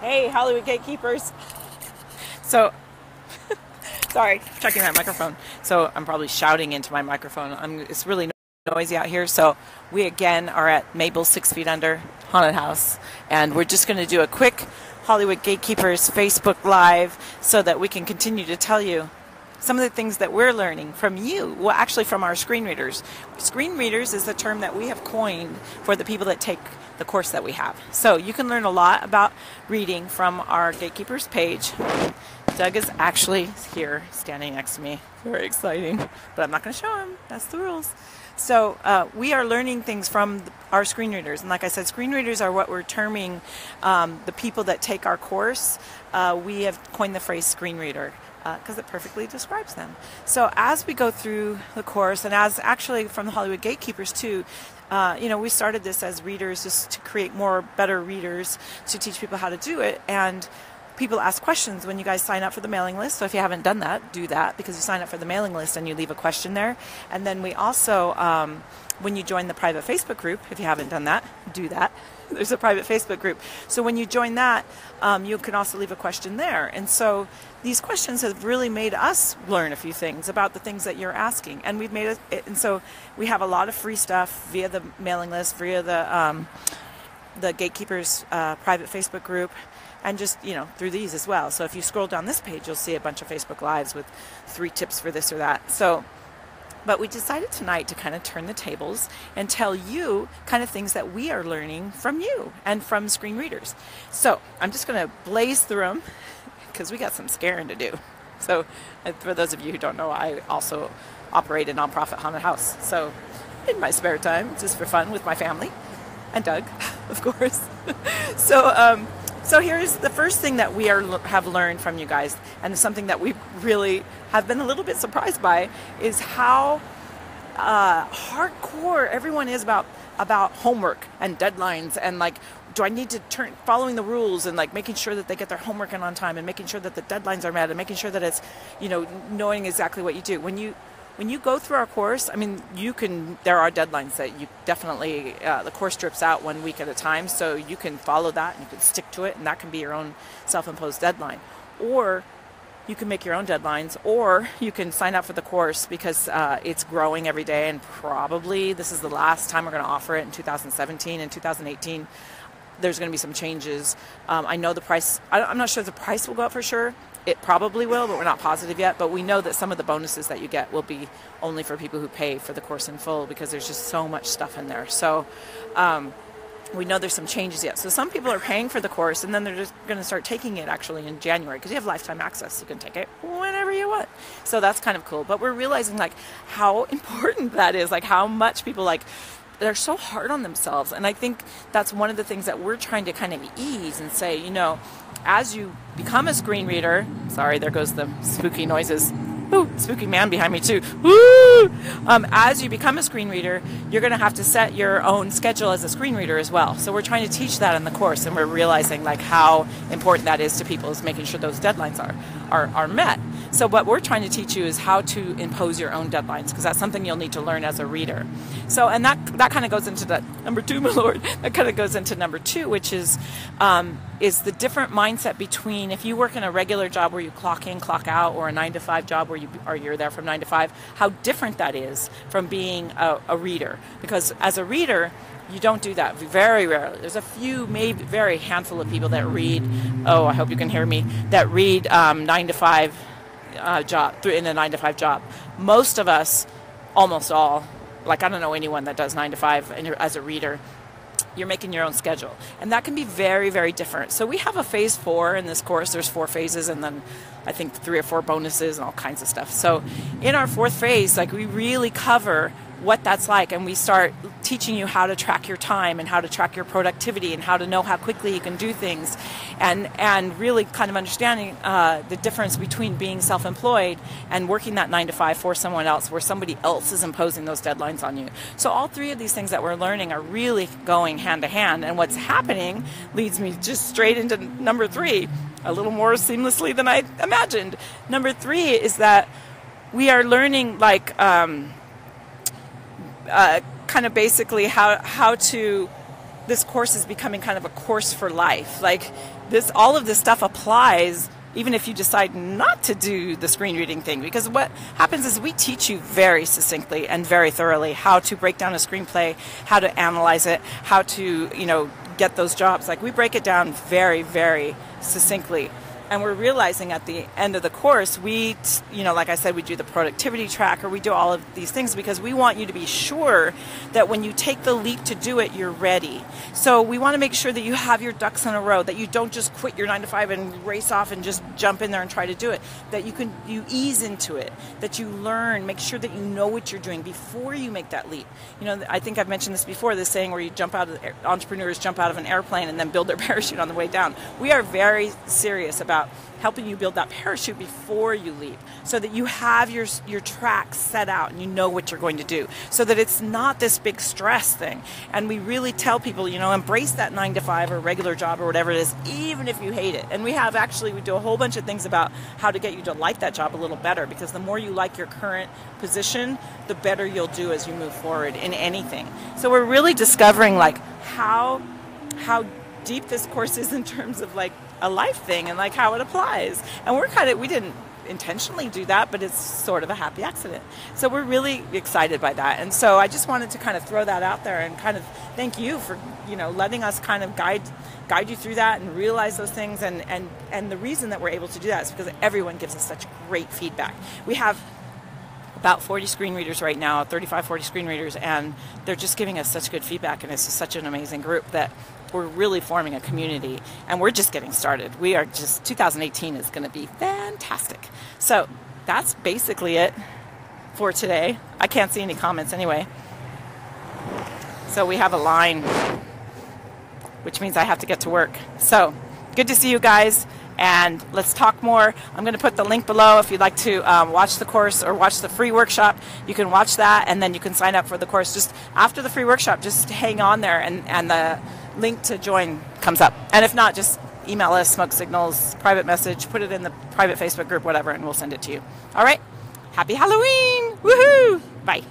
Hey, Hollywood Gatekeepers. So, sorry, checking that microphone. So I'm probably shouting into my microphone. It's really noisy out here. So we again are at Mabel's 6 Feet Under Haunted House, and we're just going to do a quick Hollywood Gatekeepers Facebook Live so that we can continue to tell you some of the things that we're learning from you, well, actually from our screen readers. Screen readers is the term that we have coined for the people that take the course that we have. So you can learn a lot about reading from our Gatekeepers page. Doug is actually here standing next to me. Very exciting, but I'm not going to show him. That's the rules. So we are learning things from our screen readers. And like I said, screen readers are what we're terming the people that take our course. We have coined the phrase screen reader because it perfectly describes them. So as we go through the course, and as actually from the Hollywood Gatekeepers too, we started this as readers just to create better readers to teach people how to do it. And people ask questions when you guys sign up for the mailing list. So if you haven't done that, do that, because you sign up for the mailing list and you leave a question there. And then we also, when you join the private Facebook group, if you haven't done that, do that. There's a private Facebook group. So when you join that, you can also leave a question there. And so these questions have really made us learn a few things about the things that you're asking. And we've made it, and so we have a lot of free stuff via the mailing list, via the Gatekeepers private Facebook group, and just, through these as well. So if you scroll down this page, you'll see a bunch of Facebook Lives with 3 tips for this or that. So, but we decided tonight to kind of turn the tables and tell you kind of things that we are learning from you and from screen readers. So I'm just going to blaze through them because we got some scaring to do. So for those of you who don't know, I also operate a nonprofit haunted house. So in my spare time, just for fun with my family and Doug, of course. So here's the first thing that we have learned from you guys, and something that we really have been a little bit surprised by, is how hardcore everyone is about homework and deadlines, and like, do I need to following the rules, and like making sure that they get their homework in on time, and making sure that the deadlines are met, and making sure that it's, knowing exactly what you do. When you go through our course, I mean, there are deadlines that you definitely, the course strips out 1 week at a time, so you can follow that and you can stick to it, and that can be your own self-imposed deadline. Or you can make your own deadlines, or you can sign up for the course because it's growing every day, and probably this is the last time we're going to offer it in 2017 and 2018. There's going to be some changes. I know the price, I'm not sure if the price will go up for sure. It probably will, but we're not positive yet. But we know that some of the bonuses that you get will be only for people who pay for the course in full, because there's just so much stuff in there. So we know there's some changes yet. So some people are paying for the course, and then they're just going to start taking it actually in January, because you have lifetime access. You can take it whenever you want. So that's kind of cool. But we're realizing like how important that is, like how much people they're so hard on themselves. And I think that's one of the things that we're trying to kind of ease and say, as you become a screen reader, sorry, there goes the spooky noises. Ooh, spooky man behind me too. Woo! As you become a screen reader, you're going to have to set your own schedule as a screen reader as well. So we're trying to teach that in the course, and we're realizing like how important that is to people, is making sure those deadlines are met. So what we're trying to teach you is how to impose your own deadlines, because that's something you'll need to learn as a reader. So, and that kind of goes into that number 2, my lord. That kind of goes into number 2, which is the different mindset between if you work in a regular job where you clock in, clock out, or a 9-to-5 job where you're there from 9 to 5, how different that is from being a reader. Because as a reader, you don't do that very rarely. There's a few, maybe very handful of people that read, oh, I hope you can hear me, that read 9 to 5 job, in a 9 to 5 job. Most of us, almost all, like I don't know anyone that does 9 to 5 as a reader. You're making your own schedule, and that can be very, very different. So we have a phase 4 in this course. There's 4 phases, and then I think 3 or 4 bonuses and all kinds of stuff. So in our 4th phase, like, we really cover what that's like, and we start teaching you how to track your time and how to track your productivity and how to know how quickly you can do things, and really kind of understanding the difference between being self-employed and working that 9 to 5 for someone else, where somebody else is imposing those deadlines on you. So all 3 of these things that we're learning are really going hand to hand, and what's happening leads me just straight into number 3 a little more seamlessly than I imagined. Number 3 is that we are learning kind of basically how to this course is becoming kind of a course for life. Like all of this stuff applies even if you decide not to do the screen reading thing, because what happens is we teach you very succinctly and very thoroughly how to break down a screenplay, how to analyze it, how to, get those jobs. Like we break it down very, very succinctly. And we're realizing at the end of the course, we, like I said, we do the productivity tracker, we do all of these things because we want you to be sure that when you take the leap to do it, you're ready. So we want to make sure that you have your ducks in a row, that you don't just quit your 9-to-5 and race off and just jump in there and try to do it, that you ease into it, that you learn, make sure that you know what you're doing before you make that leap. I think I've mentioned this before, this saying where you entrepreneurs jump out of an airplane and then build their parachute on the way down. We are very serious about helping you build that parachute before you leap, so that you have your tracks set out and you know what you're going to do, so that it's not this big stress thing. And we really tell people, embrace that 9-to-5 or regular job or whatever it is, even if you hate it. And we do a whole bunch of things about how to get you to like that job a little better, because the more you like your current position, the better you'll do as you move forward in anything. So we're really discovering like how deep this course is in terms of like a life thing and like how it applies. And we didn't intentionally do that, but it's sort of a happy accident. So we're really excited by that. And so I just wanted to kind of throw that out there and kind of thank you for, letting us kind of guide you through that and realize those things. And the reason that we're able to do that is because everyone gives us such great feedback. We have about 40 screen readers right now, 35, 40 screen readers, and they're just giving us such good feedback, and it's just such an amazing group that we're really forming a community, and we're just getting started. 2018 is going to be fantastic. So that's basically it for today. I can't see any comments anyway. So we have a line, which means I have to get to work. So good to see you guys. And let's talk more. I'm going to put the link below if you'd like to watch the course or watch the free workshop. You can watch that, and then you can sign up for the course. Just after the free workshop, just hang on there, and the link to join comes up. And if not, just email us, smoke signals, private message, put it in the private Facebook group, whatever, and we'll send it to you. All right? Happy Halloween! Woohoo! Bye.